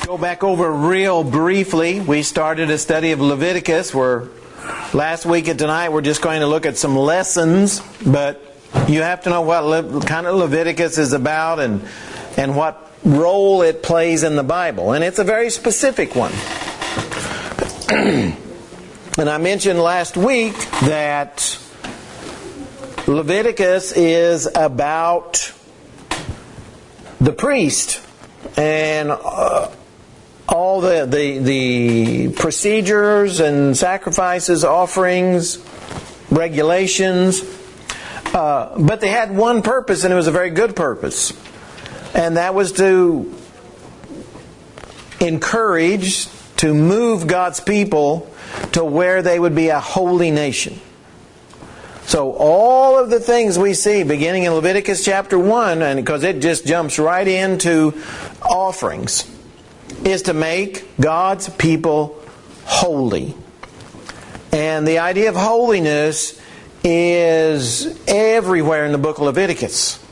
Go back over real briefly. We started a study of Leviticus. Last week and tonight we're just going to look at some lessons, but you have to know what kind of Leviticus is about and what role it plays in the Bible. And it's a very specific one. And I mentioned last week that Leviticus is about the priest and all the procedures and sacrifices, offerings, regulations. But they had one purpose, and it was a very good purpose. And that was to encourage, to move God's people to where they would be a holy nation. So all of the things we see beginning in Leviticus chapter 1, and because it just jumps right into offerings, is to make God's people holy. And the idea of holiness is everywhere in the book of Leviticus.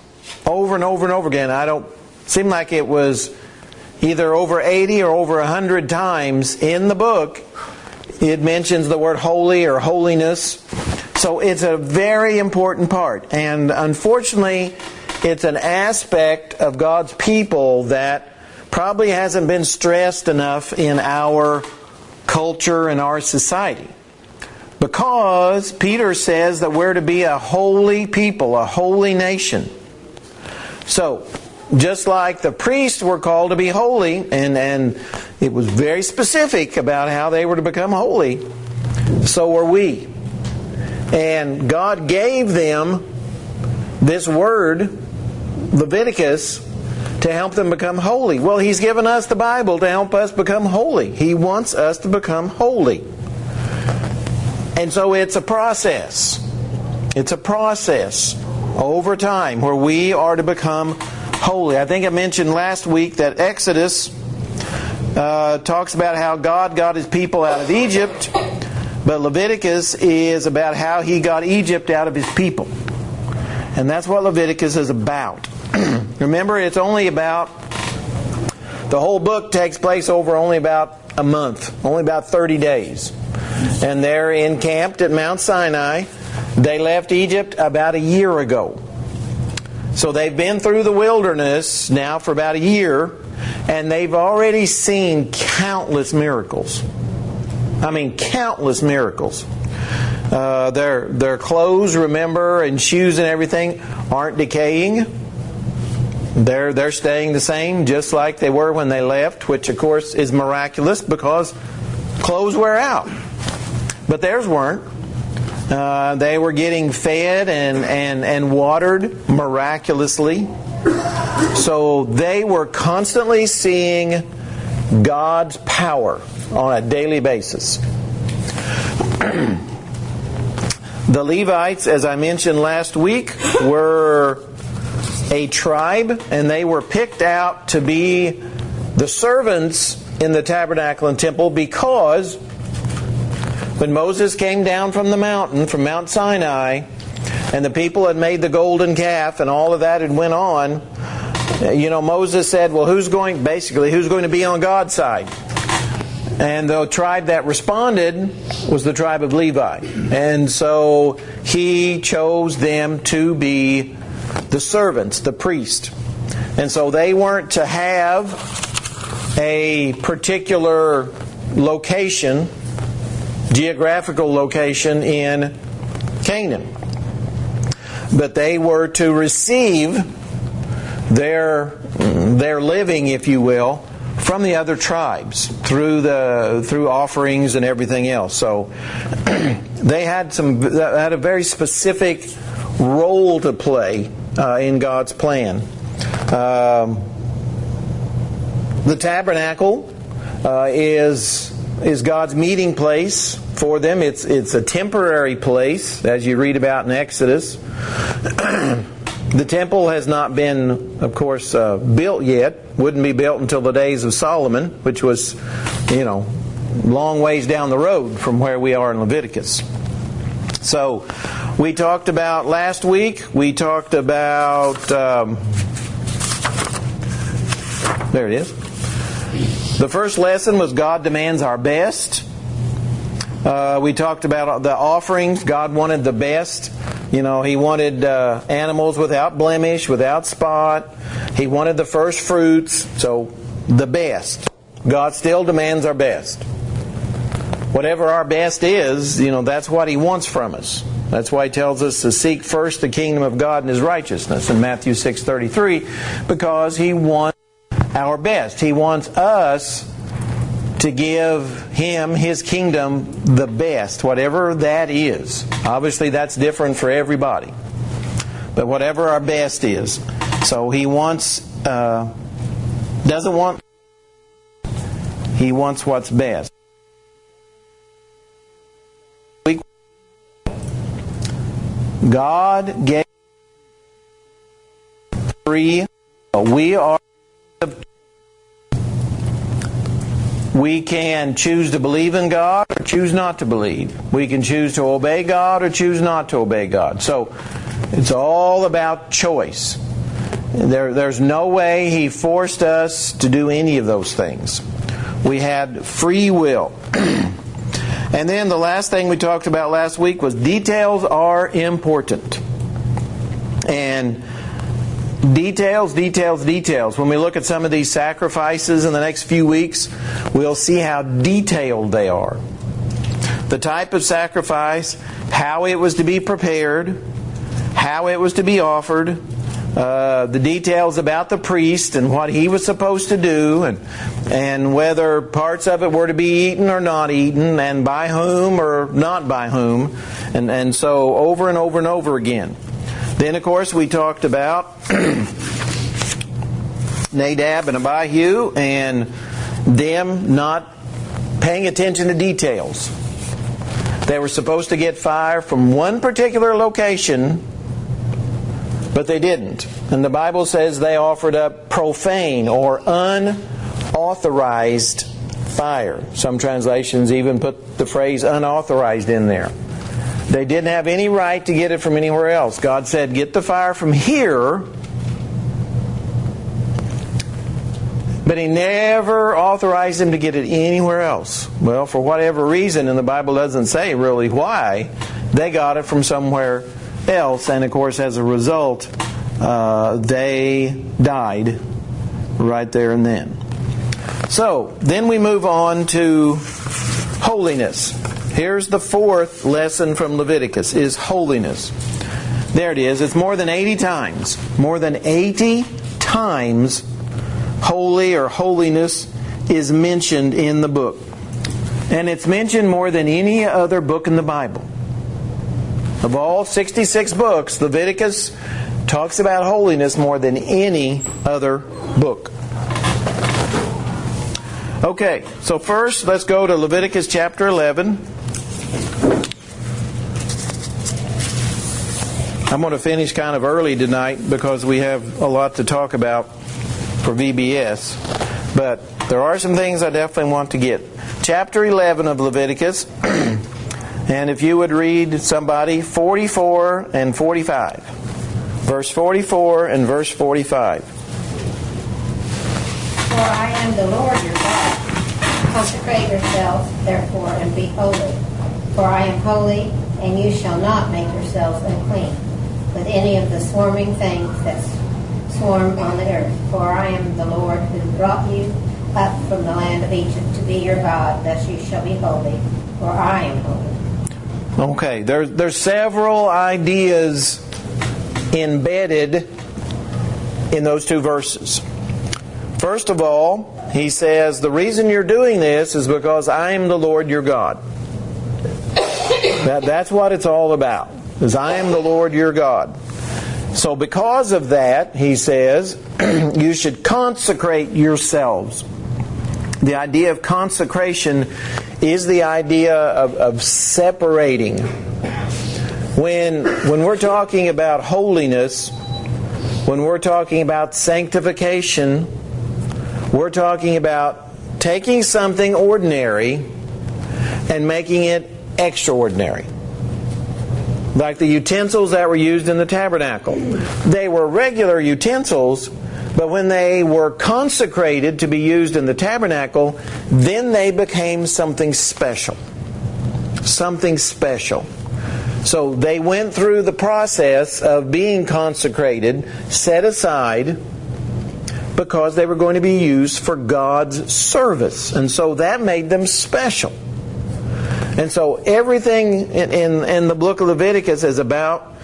Over and over and over again. I don't seem like it was either over 80 or over 100 times in the book it mentions the word holy or holiness. So it's a very important part. And unfortunately, it's an aspect of God's people that probably hasn't been stressed enough in our culture and our society. Because Peter says that we're to be a holy people, a holy nation. So, just like the priests were called to be holy, and it was very specific about how they were to become holy, so were we. And God gave them this word, Leviticus, to help them become holy. Well, He's given us the Bible to help us become holy. He wants us to become holy. And so it's a process. It's a process over time where we are to become holy. I think I mentioned last week that Exodus talks about how God got His people out of Egypt, but Leviticus is about how He got Egypt out of His people. And that's what Leviticus is about. Remember, it's only about, the whole book takes place over only about a month, only about 30 days. And they're encamped at Mount Sinai. They left Egypt about a year ago. So they've been through the wilderness now for about a year, and they've already seen countless miracles. I mean, countless miracles. Their clothes, remember, and shoes and everything aren't decaying. They're staying the same, just like they were when they left, which of course is miraculous because clothes wear out. But theirs weren't. They were getting fed and watered miraculously. So they were constantly seeing God's power on a daily basis. The Levites, as I mentioned last week, were a tribe, and they were picked out to be the servants in the tabernacle and temple because when Moses came down from the mountain, from Mount Sinai, and the people had made the golden calf and all of that had went on, Moses said, well, who's going to be on God's side? And the tribe that responded was the tribe of Levi. And so He chose them to be the servants, the priest. And so they weren't to have a particular location, geographical location in Canaan. But they were to receive their living, if you will, from the other tribes through offerings and everything else. So they had a very specific role to play in God's plan. The tabernacle is God's meeting place for them. It's a temporary place, as you read about in Exodus. The temple has not been, of course, built yet. Wouldn't be built until the days of Solomon, which was, long ways down the road from where we are in Leviticus. So, we talked about last week, there it is. The first lesson was God demands our best. We talked about the offerings. God wanted the best. He wanted animals without blemish, without spot. He wanted the first fruits. So, the best. God still demands our best. Whatever our best is, that's what He wants from us. That's why He tells us to seek first the kingdom of God and His righteousness in Matthew 6:33, because He wants our best. He wants us to give Him, His kingdom, the best, whatever that is. Obviously, that's different for everybody. But whatever our best is. So He doesn't want, He wants what's best. God gave free. We can choose to believe in God or choose not to believe. We can choose to obey God or choose not to obey God. So it's all about choice. There's no way He forced us to do any of those things. We had free will. And then the last thing we talked about last week was details are important. And details. When we look at some of these sacrifices in the next few weeks, we'll see how detailed they are. The type of sacrifice, how it was to be prepared, how it was to be offered, the details about the priest and what he was supposed to do, and whether parts of it were to be eaten or not eaten, and by whom or not by whom, and so over and over and over again. Then, of course, we talked about Nadab and Abihu and them not paying attention to details. They were supposed to get fire from one particular location, but they didn't. And the Bible says they offered up profane or unauthorized fire. Some translations even put the phrase unauthorized in there. They didn't have any right to get it from anywhere else. God said, get the fire from here. But He never authorized them to get it anywhere else. Well, for whatever reason, and the Bible doesn't say really why, they got it from somewhere else. And of course, as a result, they died right there and then. So, then we move on to holiness. Here's the fourth lesson from Leviticus, is holiness. There it is. It's more than 80 times. More than 80 times holy or holiness is mentioned in the book. And it's mentioned more than any other book in the Bible. Of all 66 books, Leviticus talks about holiness more than any other book. Okay, so first let's go to Leviticus chapter 11. I'm going to finish kind of early tonight because we have a lot to talk about for VBS. But there are some things I definitely want to get. Chapter 11 of Leviticus. And if you would read, somebody, 44 and 45. Verse 44 and verse 45. For I am the Lord your God. Consecrate yourselves, therefore, and be holy. For I am holy, and you shall not make yourselves unclean with any of the swarming things that swarm on the earth. For I am the Lord who brought you up from the land of Egypt to be your God. Thus you shall be holy, for I am holy. Okay, there's several ideas embedded in those two verses. First of all, he says, the reason you're doing this is because I am the Lord your God. That's what it's all about, is I am the Lord your God. So because of that, he says, you should consecrate yourselves. The idea of consecration is the idea of separating. When we're talking about holiness, when we're talking about sanctification, we're talking about taking something ordinary and making it extraordinary. Like the utensils that were used in the tabernacle. They were regular utensils, But when they were consecrated to be used in the tabernacle, then they became something special. Something special. So they went through the process of being consecrated, set aside, because they were going to be used for God's service. And so that made them special. And so everything in the book of Leviticus is about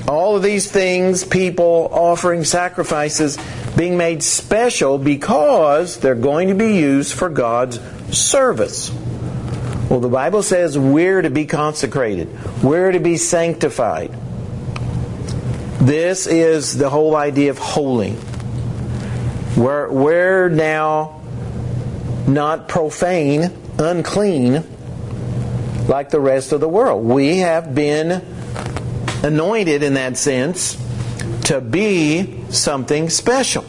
all of these things, people offering sacrifices, being made special because they're going to be used for God's service. Well, the Bible says we're to be consecrated. We're to be sanctified. This is the whole idea of holy. We're now not profane, unclean, like the rest of the world. We have been anointed in that sense to be something special.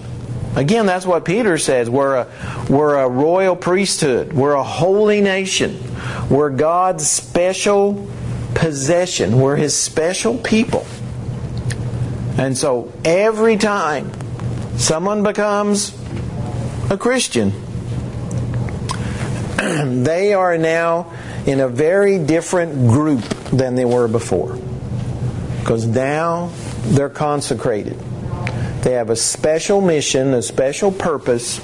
Again, that's what Peter says. We're a royal priesthood. We're a holy nation. We're God's special possession. We're His special people. And so every time someone becomes a Christian, they are now in a very different group than they were before. Because now they're consecrated. They have a special mission, a special purpose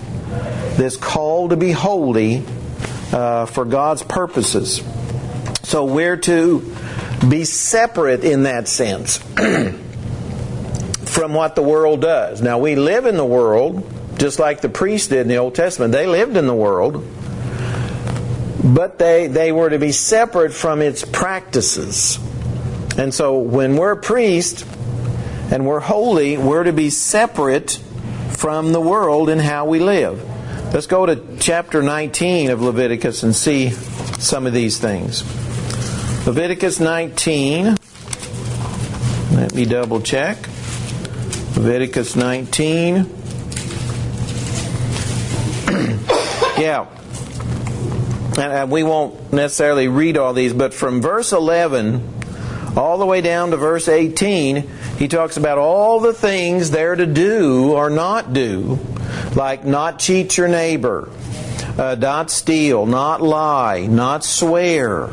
that's called to be holy for God's purposes. So we're to be separate in that sense from what the world does. Now we live in the world, just like the priests did in the Old Testament. They lived in the world, but they were to be separate from its practices. And so when we're a priest and we're holy, we're to be separate from the world in how we live. Let's go to chapter 19 of Leviticus and see some of these things. Leviticus 19. Let me double check. Leviticus 19. Yeah. And we won't necessarily read all these, but from verse 11 all the way down to verse 18, he talks about all the things they're to do or not do, like not cheat your neighbor, not steal, not lie, not swear,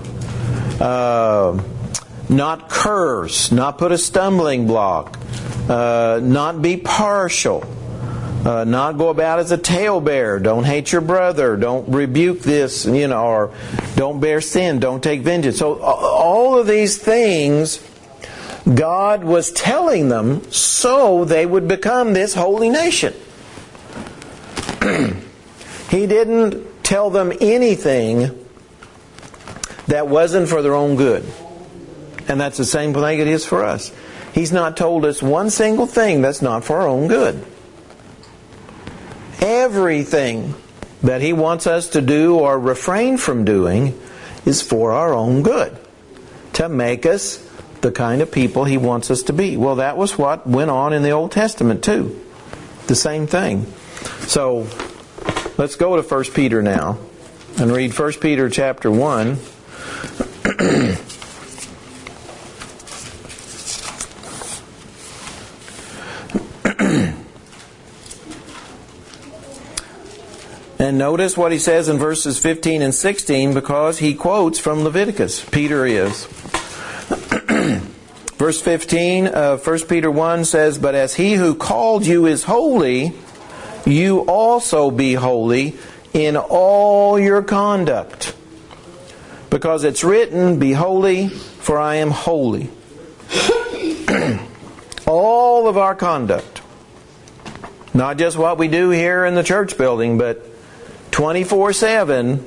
not curse, not put a stumbling block, not be partial, not go about as a talebearer, don't hate your brother, don't rebuke this, or don't bear sin, don't take vengeance. So all of these things God was telling them so they would become this holy nation. He didn't tell them anything that wasn't for their own good. And that's the same thing it is for us. He's not told us one single thing that's not for our own good. Everything that He wants us to do or refrain from doing is for our own good, to make us the kind of people He wants us to be. Well, that was what went on in the Old Testament too. The same thing. So, let's go to 1 Peter now and read 1 Peter chapter 1. And notice what he says in verses 15 and 16, because he quotes from Leviticus. Peter is. Verse 15 of 1 Peter 1 says, "But as He who called you is holy, you also be holy in all your conduct. Because it's written, be holy, for I am holy." All of our conduct. Not just what we do here in the church building, but 24/7,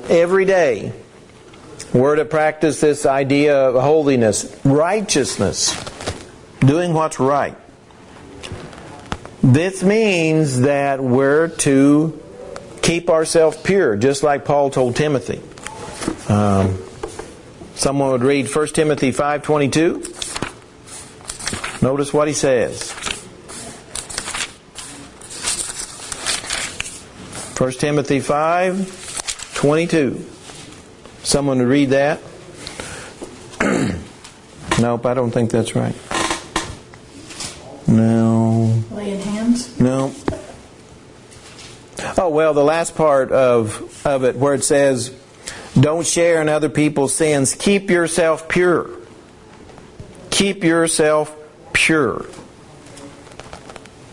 every day. We're to practice this idea of holiness, righteousness, doing what's right. This means that we're to keep ourselves pure, just like Paul told Timothy. Someone would read 1 Timothy 5:22. Notice what he says. 1 Timothy 5:22. Someone would read that. Nope, I don't think that's right. No. Laying hands? No. Oh, well, the last part of it where it says, don't share in other people's sins. Keep yourself pure. Keep yourself pure.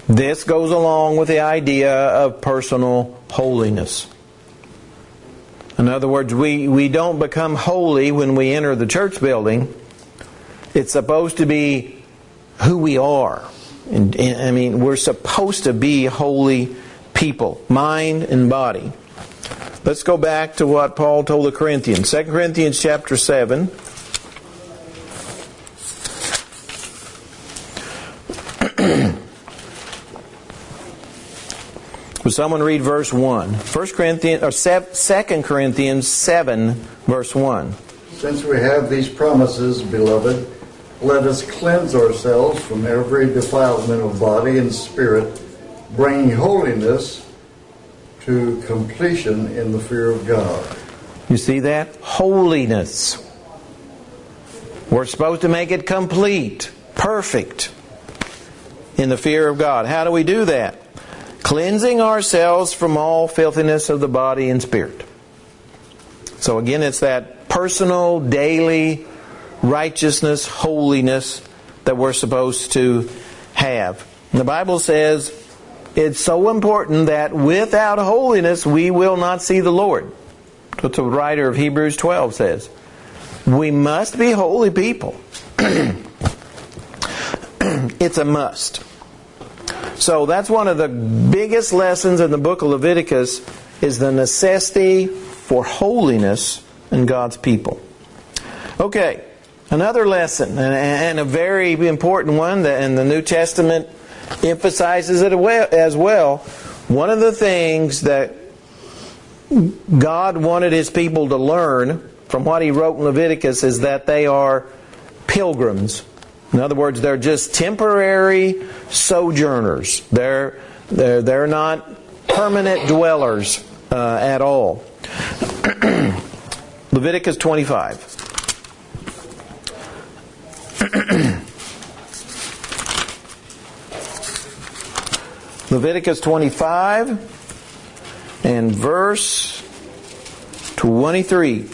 This goes along with the idea of personal holiness. In other words, we don't become holy when we enter the church building. It's supposed to be who we are. And I mean, we're supposed to be holy people, mind and body. Let's go back to what Paul told the Corinthians. 2 Corinthians chapter 7. Would someone read verse 1? 2 Corinthians 7, verse 1. Since we have these promises, beloved, let us cleanse ourselves from every defilement of body and spirit, bringing holiness to completion in the fear of God. You see that? Holiness. We're supposed to make it complete, perfect, in the fear of God. How do we do that? Cleansing ourselves from all filthiness of the body and spirit. So again, it's that personal, daily righteousness, holiness that we're supposed to have. And the Bible says it's so important that without holiness we will not see the Lord. That's what the writer of Hebrews 12 says. We must be holy people. It's a must. So that's one of the biggest lessons in the book of Leviticus, is the necessity for holiness in God's people. Okay, another lesson, and a very important one, and the New Testament emphasizes it as well. One of the things that God wanted His people to learn from what He wrote in Leviticus is that they are pilgrims. In other words, they're just temporary sojourners. They're not permanent dwellers at all. Leviticus 25. Leviticus 25 and verse 23.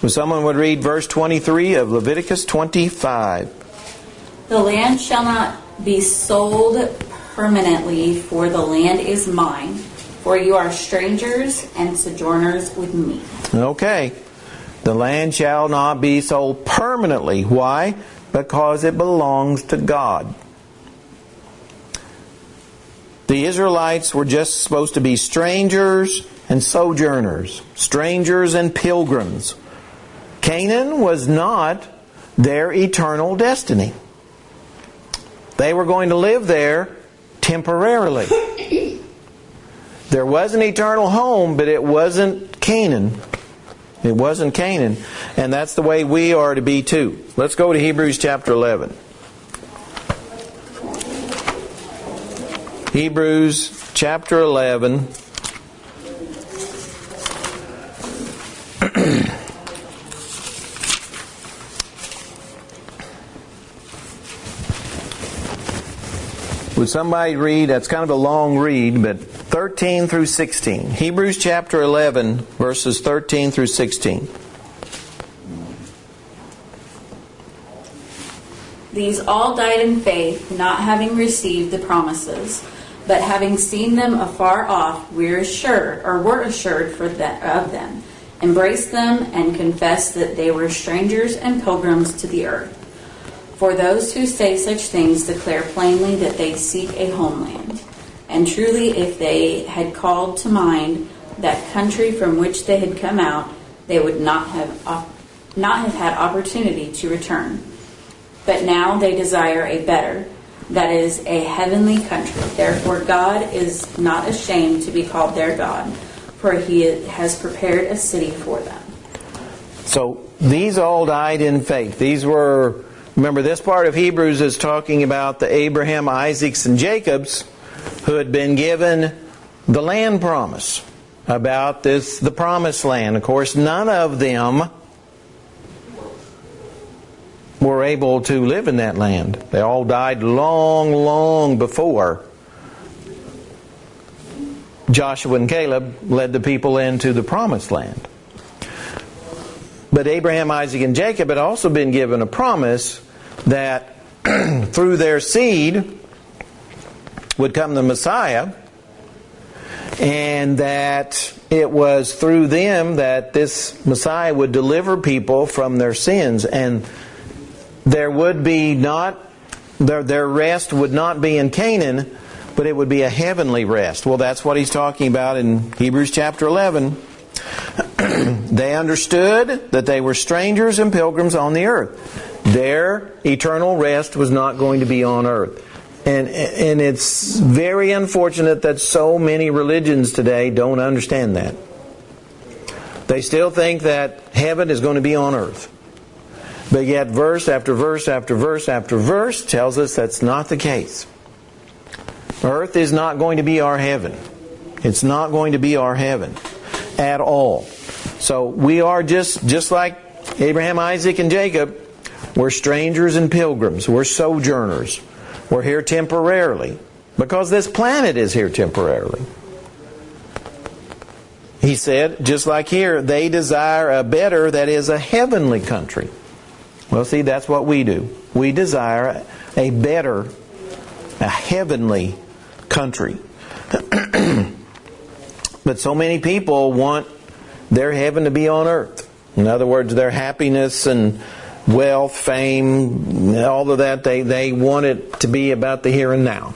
If someone would read verse 23 of Leviticus 25. The land shall not be sold permanently, for the land is mine, for you are strangers and sojourners with me. Okay. The land shall not be sold permanently. Why? Because it belongs to God. The Israelites were just supposed to be strangers and sojourners, strangers and pilgrims. Canaan was not their eternal destiny. They were going to live there temporarily. There was an eternal home, but it wasn't Canaan. It wasn't Canaan. And that's the way we are to be too. Let's go to Hebrews chapter 11. Hebrews chapter 11. Would somebody read, that's kind of a long read, but 13 through 16. Hebrews chapter 11, verses 13 through 16. These all died in faith, not having received the promises, but having seen them afar off, were assured of them, embraced them, and confessed that they were strangers and pilgrims to the earth. For those who say such things declare plainly that they seek a homeland. And truly, if they had called to mind that country from which they had come out, they would not have had opportunity to return. But now they desire a better, that is, a heavenly country. Therefore God is not ashamed to be called their God, for He has prepared a city for them. So these all died in faith. These were... Remember, this part of Hebrews is talking about the Abraham, Isaacs, and Jacobs who had been given the land promise, about the promised land. Of course, none of them were able to live in that land. They all died long, long before Joshua and Caleb led the people into the promised land. But Abraham, Isaac, and Jacob had also been given a promise that through their seed would come the Messiah, and that it was through them that this Messiah would deliver people from their sins, and there would be not their rest would not be in Canaan, but it would be a heavenly rest. Well, that's what he's talking about in Hebrews chapter 11. They understood that they were strangers and pilgrims on the earth. Their eternal rest was not going to be on earth. And it's very unfortunate that so many religions today don't understand that. They still think that heaven is going to be on earth. But yet verse after verse after verse after verse tells us that's not the case. Earth is not going to be our heaven. It's not going to be our heaven at all. So we are just like Abraham, Isaac, and Jacob. We're strangers and pilgrims. We're sojourners. We're here temporarily because this planet is here temporarily. He said, just like here, they desire a better, that is a heavenly country. Well, see, that's what we do. We desire a better, a heavenly country. But so many people want their heaven to be on earth. In other words, their happiness and wealth, fame, all of that, they want it to be about the here and now.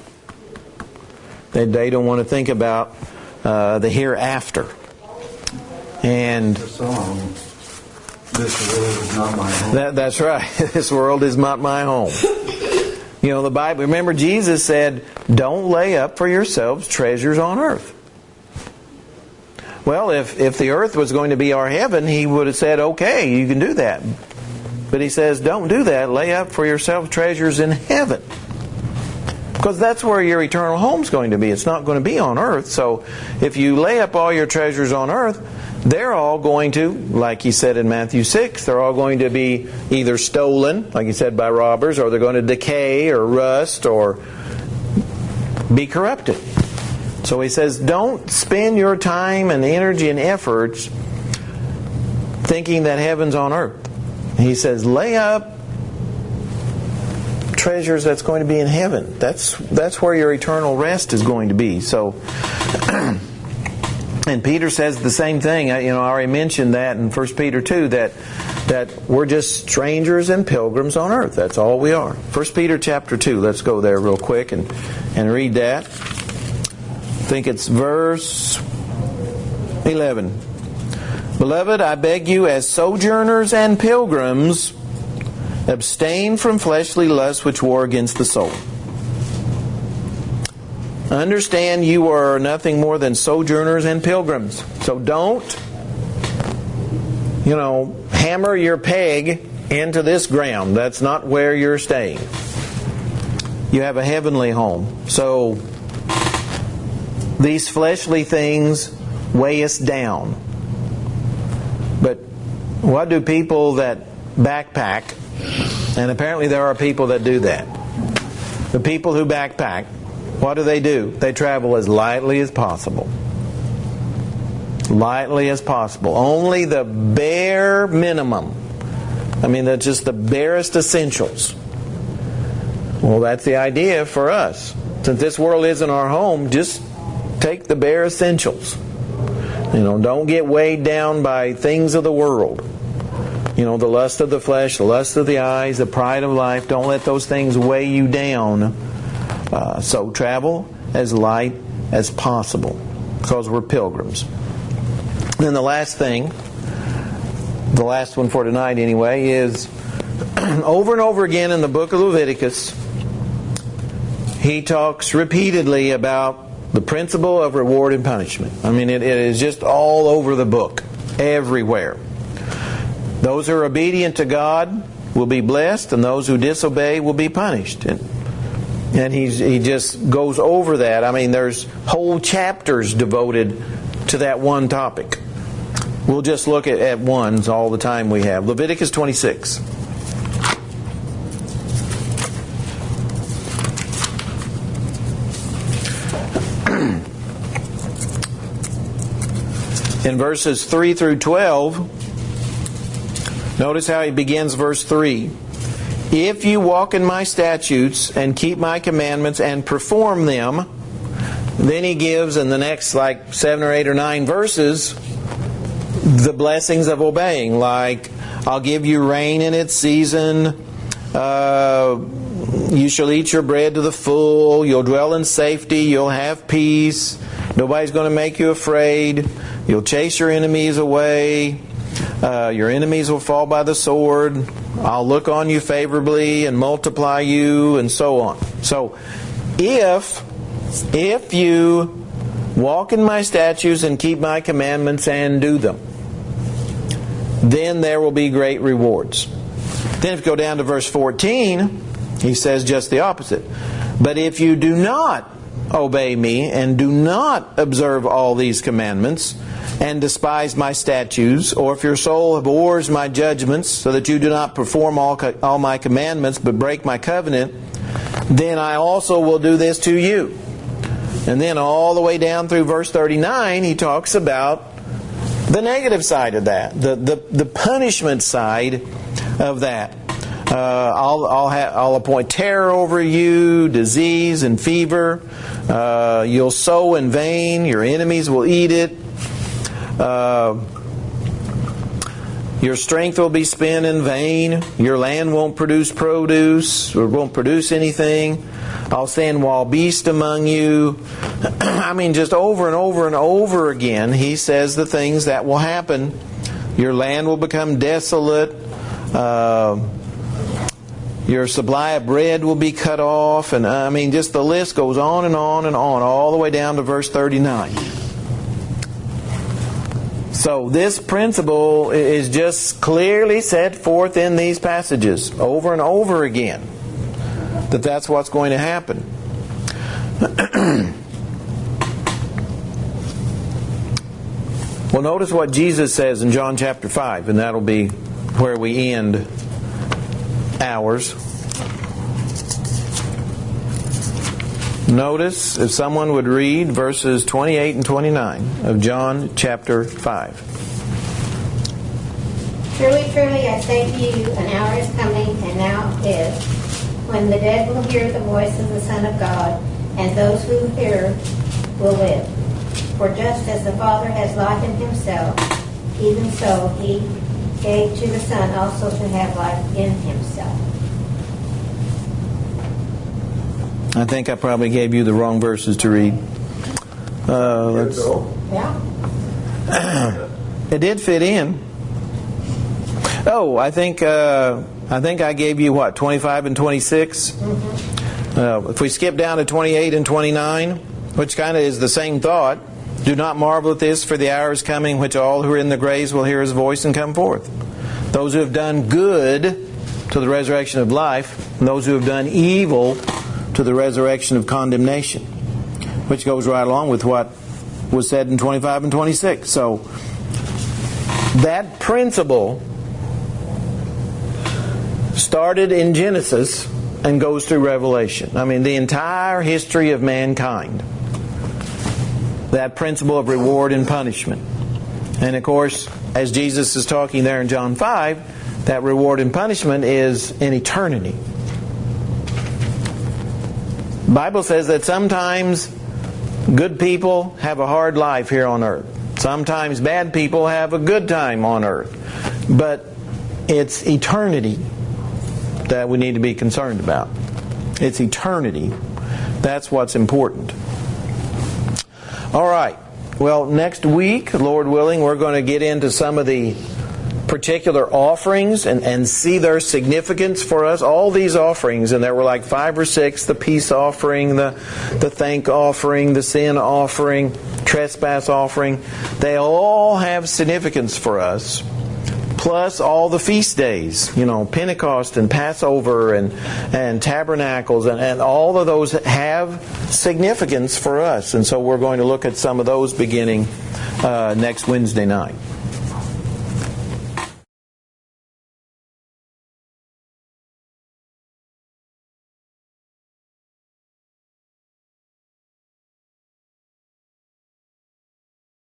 They don't want to think about the hereafter. And The song, "This world is not my home." That's right. This world is not my home. You know, the Bible, remember Jesus said, don't lay up for yourselves treasures on earth. Well, if the earth was going to be our heaven, He would have said, okay, you can do that. But He says, don't do that. Lay up for yourselves treasures in heaven. Because that's where your eternal home's going to be. It's not going to be on earth. So if you lay up all your treasures on earth, they're all going to, like He said in Matthew 6, they're all going to be either stolen, like He said, by robbers, or they're going to decay or rust or be corrupted. So He says, don't spend your time and energy and efforts thinking that heaven's on earth. He says, lay up treasures that's going to be in heaven. That's where your eternal rest is going to be. So, and Peter says the same thing. I already mentioned that in 1 Peter 2, that we're just strangers and pilgrims on earth. That's all we are. 1 Peter chapter 2. Let's go there real quick and read that. I think it's verse 11. Beloved, I beg you, as sojourners and pilgrims, abstain from fleshly lusts which war against the soul. Understand you are nothing more than sojourners and pilgrims. So don't, hammer your peg into this ground. That's not where you're staying. You have a heavenly home. So these fleshly things weigh us down. But what do people that backpack, and apparently there are people that do that. The people who backpack, what do? They travel as lightly as possible. Lightly as possible. Only the bare minimum. That's just the barest essentials. Well, that's the idea for us. Since this world isn't our home, just take the bare essentials. Don't get weighed down by things of the world. The lust of the flesh, the lust of the eyes, the pride of life. Don't let those things weigh you down. So travel as light as possible, because we're pilgrims. Then the last thing, the last one for tonight anyway, is over and over again in the book of Leviticus, he talks repeatedly about the principle of reward and punishment. It is just all over the book, everywhere. Those who are obedient to God will be blessed, and those who disobey will be punished. And he just goes over that. There's whole chapters devoted to that one topic. We'll just look at ones all the time we have. Leviticus 26. In verses 3 through 12, notice how he begins verse 3. If you walk in my statutes and keep my commandments and perform them, then he gives in the next 7 or 8 or 9 verses the blessings of obeying, like I'll give you rain in its season, you shall eat your bread to the full, you'll dwell in safety, you'll have peace, nobody's going to make you afraid, you'll chase your enemies away, your enemies will fall by the sword, I'll look on you favorably and multiply you, and so on. So, if you walk in my statutes and keep my commandments and do them, then there will be great rewards. Then if you go down to verse 14, he says just the opposite. But if you do not obey me and do not observe all these commandments and despise my statutes, or if your soul abhors my judgments so that you do not perform all my commandments but break my covenant, then I also will do this to you. And then all the way down through verse 39, he talks about the negative side of that, the punishment side of that. I'll appoint terror over you, disease and fever. You'll sow in vain. Your enemies will eat it. Your strength will be spent in vain. Your land won't produce produce, or won't produce anything. I'll send wild beasts among you. I mean, just over and over and over again, he says the things that will happen. Your land will become desolate. Your supply of bread will be cut off. And I mean, just the list goes on and on and on, all the way down to verse 39. So this principle is just clearly set forth in these passages over and over again, that that's what's going to happen. Well, notice what Jesus says in John chapter 5, and that'll be where we end ours. Notice, if someone would read verses 28 and 29 of John chapter 5. Truly, truly, I say to you, an hour is coming, and now is, when the dead will hear the voice of the Son of God, and those who hear will live. For just as the Father has life in himself, even so he gave to the Son also to have life in himself. I think I probably gave you the wrong verses to read. Yeah. It did fit in. Oh, I think I gave you 25 and 26. Mm-hmm. If we skip down to 28 and 29, which kind of is the same thought. Do not marvel at this, for the hour is coming which all who are in the graves will hear his voice and come forth. Those who have done good to the resurrection of life, and those who have done evil to the resurrection of condemnation, which goes right along with what was said in 25 and 26. So that principle started in Genesis and goes through Revelation. I mean, the entire history of mankind. That principle of reward and punishment. And of course, as Jesus is talking there in John 5, that reward and punishment is in eternity. The Bible says that sometimes good people have a hard life here on earth. Sometimes bad people have a good time on earth. But it's eternity that we need to be concerned about. It's eternity. That's what's important. All right. Well, next week, Lord willing, we're going to get into some of the particular offerings and see their significance for us. All these offerings, and there were 5 or 6, the peace offering, the thank offering, the sin offering, trespass offering. They all have significance for us. Plus all the feast days, Pentecost and Passover and Tabernacles, and all of those have significance for us. And so we're going to look at some of those beginning next Wednesday night.